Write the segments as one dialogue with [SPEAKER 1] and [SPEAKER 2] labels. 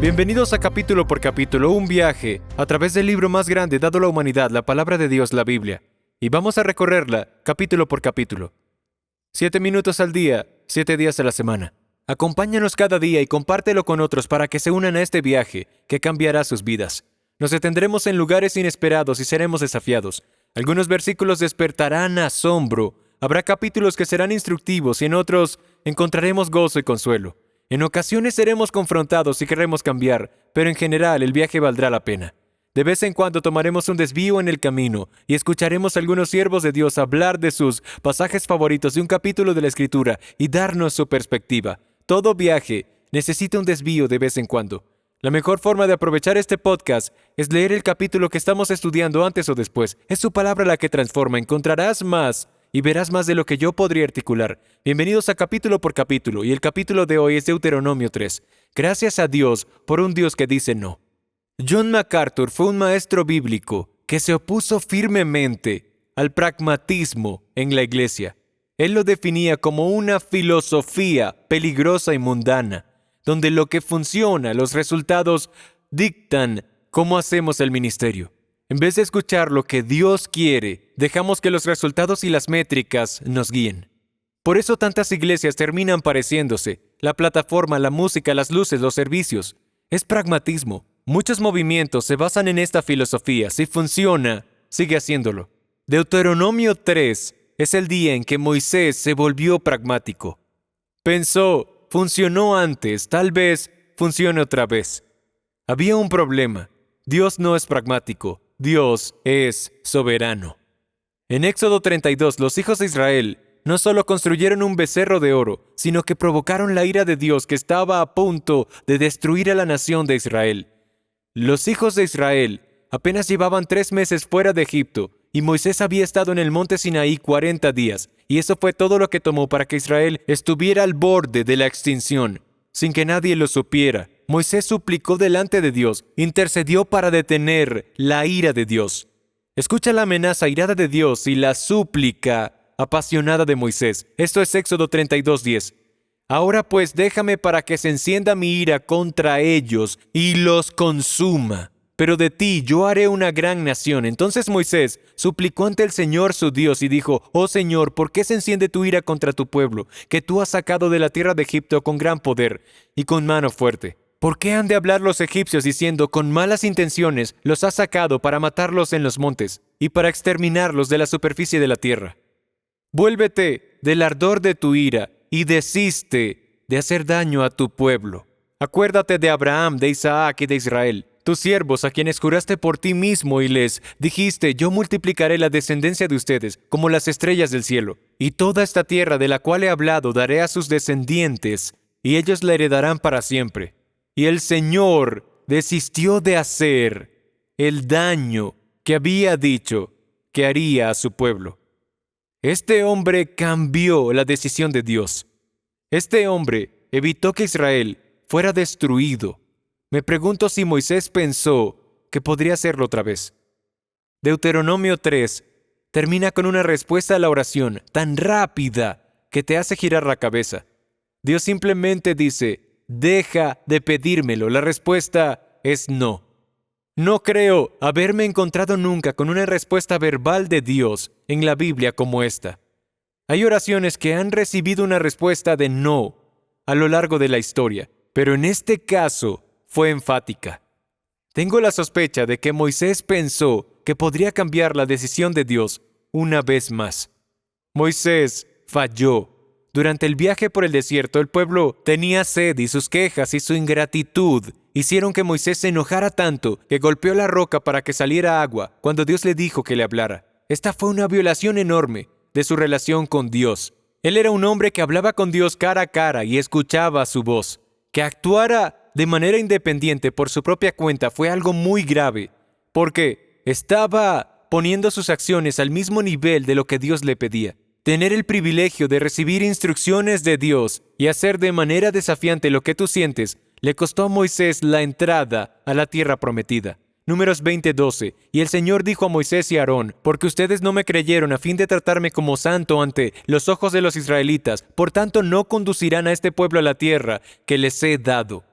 [SPEAKER 1] Bienvenidos a Capítulo por Capítulo, un viaje a través del libro más grande dado a la humanidad, la palabra de Dios, la Biblia. Y vamos a recorrerla capítulo por capítulo. 7 minutos al día, 7 días a la semana. Acompáñanos cada día y compártelo con otros para que se unan a este viaje que cambiará sus vidas. Nos detendremos en lugares inesperados y seremos desafiados. Algunos versículos despertarán asombro. Habrá capítulos que serán instructivos y en otros encontraremos gozo y consuelo. En ocasiones seremos confrontados y querremos cambiar, pero en general el viaje valdrá la pena. De vez en cuando tomaremos un desvío en el camino y escucharemos a algunos siervos de Dios hablar de sus pasajes favoritos de un capítulo de la Escritura y darnos su perspectiva. Todo viaje necesita un desvío de vez en cuando. La mejor forma de aprovechar este podcast es leer el capítulo que estamos estudiando antes o después. Es su palabra la que transforma. Encontrarás más y verás más de lo que yo podría articular. Bienvenidos a Capítulo por Capítulo, y el capítulo de hoy es Deuteronomio 3. Gracias a Dios por un Dios que dice no. John MacArthur fue un maestro bíblico que se opuso firmemente al pragmatismo en la iglesia. Él lo definía como una filosofía peligrosa y mundana, donde lo que funciona, los resultados dictan cómo hacemos el ministerio. En vez de escuchar lo que Dios quiere, dejamos que los resultados y las métricas nos guíen. Por eso tantas iglesias terminan pareciéndose. La plataforma, la música, las luces, los servicios. Es pragmatismo. Muchos movimientos se basan en esta filosofía. Si funciona, sigue haciéndolo. Deuteronomio 3 es el día en que Moisés se volvió pragmático. Pensó, funcionó antes, tal vez funcione otra vez. Había un problema. Dios no es pragmático. Dios es soberano. En Éxodo 32, los hijos de Israel no solo construyeron un becerro de oro, sino que provocaron la ira de Dios que estaba a punto de destruir a la nación de Israel. Los hijos de Israel apenas llevaban 3 meses fuera de Egipto, y Moisés había estado en el monte Sinaí 40 días, y eso fue todo lo que tomó para que Israel estuviera al borde de la extinción, sin que nadie lo supiera. Moisés suplicó delante de Dios, intercedió para detener la ira de Dios. Escucha la amenaza airada de Dios y la súplica apasionada de Moisés. Esto es Éxodo 32:10. Ahora pues déjame para que se encienda mi ira contra ellos y los consuma. Pero de ti yo haré una gran nación. Entonces Moisés suplicó ante el Señor su Dios y dijo: Oh Señor, ¿por qué se enciende tu ira contra tu pueblo, que tú has sacado de la tierra de Egipto con gran poder y con mano fuerte? ¿Por qué han de hablar los egipcios diciendo, con malas intenciones los has sacado para matarlos en los montes y para exterminarlos de la superficie de la tierra? Vuélvete del ardor de tu ira y desiste de hacer daño a tu pueblo. Acuérdate de Abraham, de Isaac y de Israel, tus siervos a quienes juraste por ti mismo y les dijiste: yo multiplicaré la descendencia de ustedes como las estrellas del cielo, y toda esta tierra de la cual he hablado daré a sus descendientes, y ellos la heredarán para siempre. Y el Señor desistió de hacer el daño que había dicho que haría a su pueblo. Este hombre cambió la decisión de Dios. Este hombre evitó que Israel fuera destruido. Me pregunto si Moisés pensó que podría hacerlo otra vez. Deuteronomio 3 termina con una respuesta a la oración tan rápida que te hace girar la cabeza. Dios simplemente dice: deja de pedírmelo. La respuesta es no. No creo haberme encontrado nunca con una respuesta verbal de Dios en la Biblia como esta. Hay oraciones que han recibido una respuesta de no a lo largo de la historia, pero en este caso fue enfática. Tengo la sospecha de que Moisés pensó que podría cambiar la decisión de Dios una vez más. Moisés falló. Durante el viaje por el desierto, el pueblo tenía sed y sus quejas y su ingratitud hicieron que Moisés se enojara tanto que golpeó la roca para que saliera agua cuando Dios le dijo que le hablara. Esta fue una violación enorme de su relación con Dios. Él era un hombre que hablaba con Dios cara a cara y escuchaba su voz. Que actuara de manera independiente por su propia cuenta fue algo muy grave, porque estaba poniendo sus acciones al mismo nivel de lo que Dios le pedía. Tener el privilegio de recibir instrucciones de Dios y hacer de manera desafiante lo que tú sientes le costó a Moisés la entrada a la tierra prometida. Números 20:12. Y el Señor dijo a Moisés y a Aarón: porque ustedes no me creyeron a fin de tratarme como santo ante los ojos de los israelitas, por tanto no conducirán a este pueblo a la tierra que les he dado.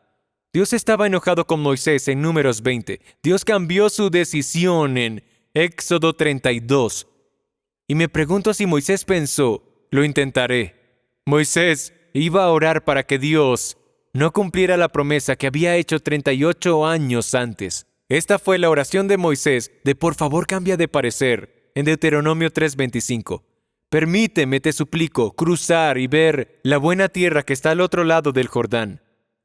[SPEAKER 1] Dios estaba enojado con Moisés en Números 20. Dios cambió su decisión en Éxodo 32. Y me pregunto si Moisés pensó, lo intentaré. Moisés iba a orar para que Dios no cumpliera la promesa que había hecho 38 años antes. Esta fue la oración de Moisés de por favor cambia de parecer en Deuteronomio 3:25. Permíteme, te suplico, cruzar y ver la buena tierra que está al otro lado del Jordán,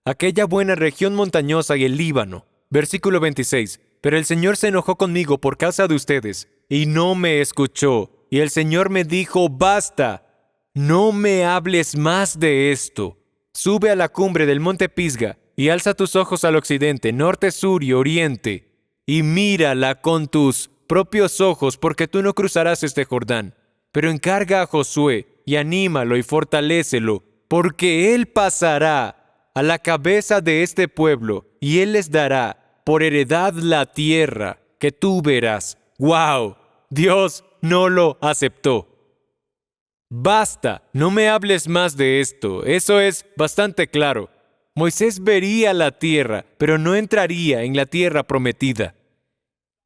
[SPEAKER 1] aquella buena región montañosa y el Líbano. Versículo 26. Pero el Señor se enojó conmigo por causa de ustedes y no me escuchó. Y el Señor me dijo, basta, no me hables más de esto. Sube a la cumbre del monte Pisga y alza tus ojos al occidente, norte, sur y oriente, y mírala con tus propios ojos, porque tú no cruzarás este Jordán. Pero encarga a Josué y anímalo y fortalécelo, porque él pasará a la cabeza de este pueblo y él les dará por heredad la tierra que tú verás. ¡Wow! Dios no lo aceptó. Basta, no me hables más de esto. Eso es bastante claro. Moisés vería la tierra, pero no entraría en la tierra prometida.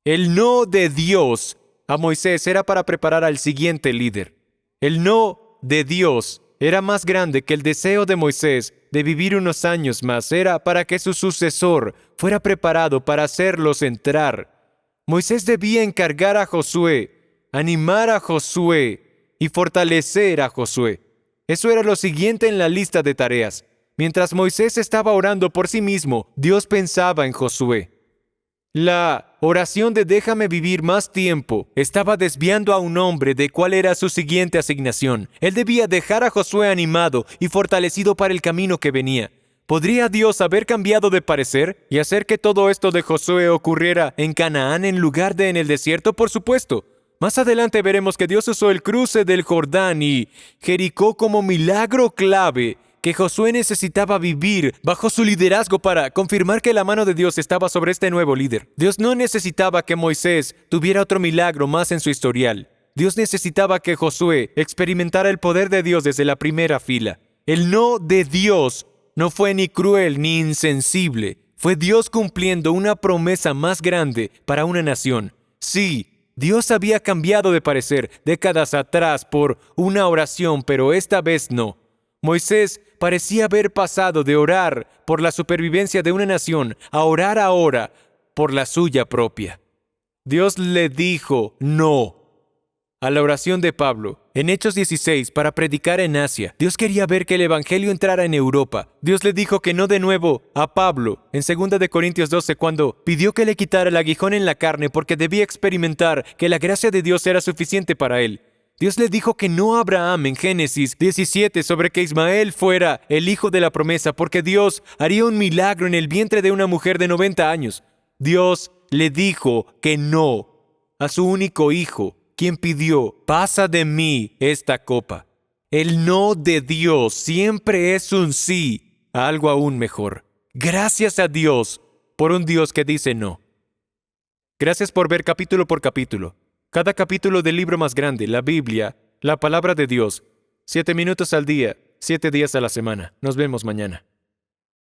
[SPEAKER 1] El no de Dios a Moisés era para preparar al siguiente líder. El no de Dios era más grande que el deseo de Moisés de vivir unos años más. Era para que su sucesor fuera preparado para hacerlos entrar. Moisés debía encargar a Josué, animar a Josué y fortalecer a Josué. Eso era lo siguiente en la lista de tareas. Mientras Moisés estaba orando por sí mismo, Dios pensaba en Josué. La oración de déjame vivir más tiempo estaba desviando a un hombre de cuál era su siguiente asignación. Él debía dejar a Josué animado y fortalecido para el camino que venía. ¿Podría Dios haber cambiado de parecer y hacer que todo esto de Josué ocurriera en Canaán en lugar de en el desierto? Por supuesto. Más adelante veremos que Dios usó el cruce del Jordán y Jericó como milagro clave que Josué necesitaba vivir bajo su liderazgo para confirmar que la mano de Dios estaba sobre este nuevo líder. Dios no necesitaba que Moisés tuviera otro milagro más en su historial. Dios necesitaba que Josué experimentara el poder de Dios desde la primera fila. El no de Dios no fue ni cruel ni insensible. Fue Dios cumpliendo una promesa más grande para una nación. Sí, Dios había cambiado de parecer décadas atrás por una oración, pero esta vez no. Moisés parecía haber pasado de orar por la supervivencia de una nación a orar ahora por la suya propia. Dios le dijo no a la oración de Pablo en Hechos 16 para predicar en Asia. Dios quería ver que el evangelio entrara en Europa. Dios le dijo que no de nuevo a Pablo en 2 de Corintios 12 cuando pidió que le quitara el aguijón en la carne porque debía experimentar que la gracia de Dios era suficiente para él. Dios le dijo que no a Abraham en Génesis 17 sobre que Ismael fuera el hijo de la promesa porque Dios haría un milagro en el vientre de una mujer de 90 años. Dios le dijo que no a su único hijo, quien pidió, pasa de mí esta copa. El no de Dios siempre es un sí a algo aún mejor. Gracias a Dios por un Dios que dice no. Gracias por ver capítulo por capítulo. Cada capítulo del libro más grande, la Biblia, la palabra de Dios. 7 minutos al día, 7 días a la semana. Nos vemos mañana.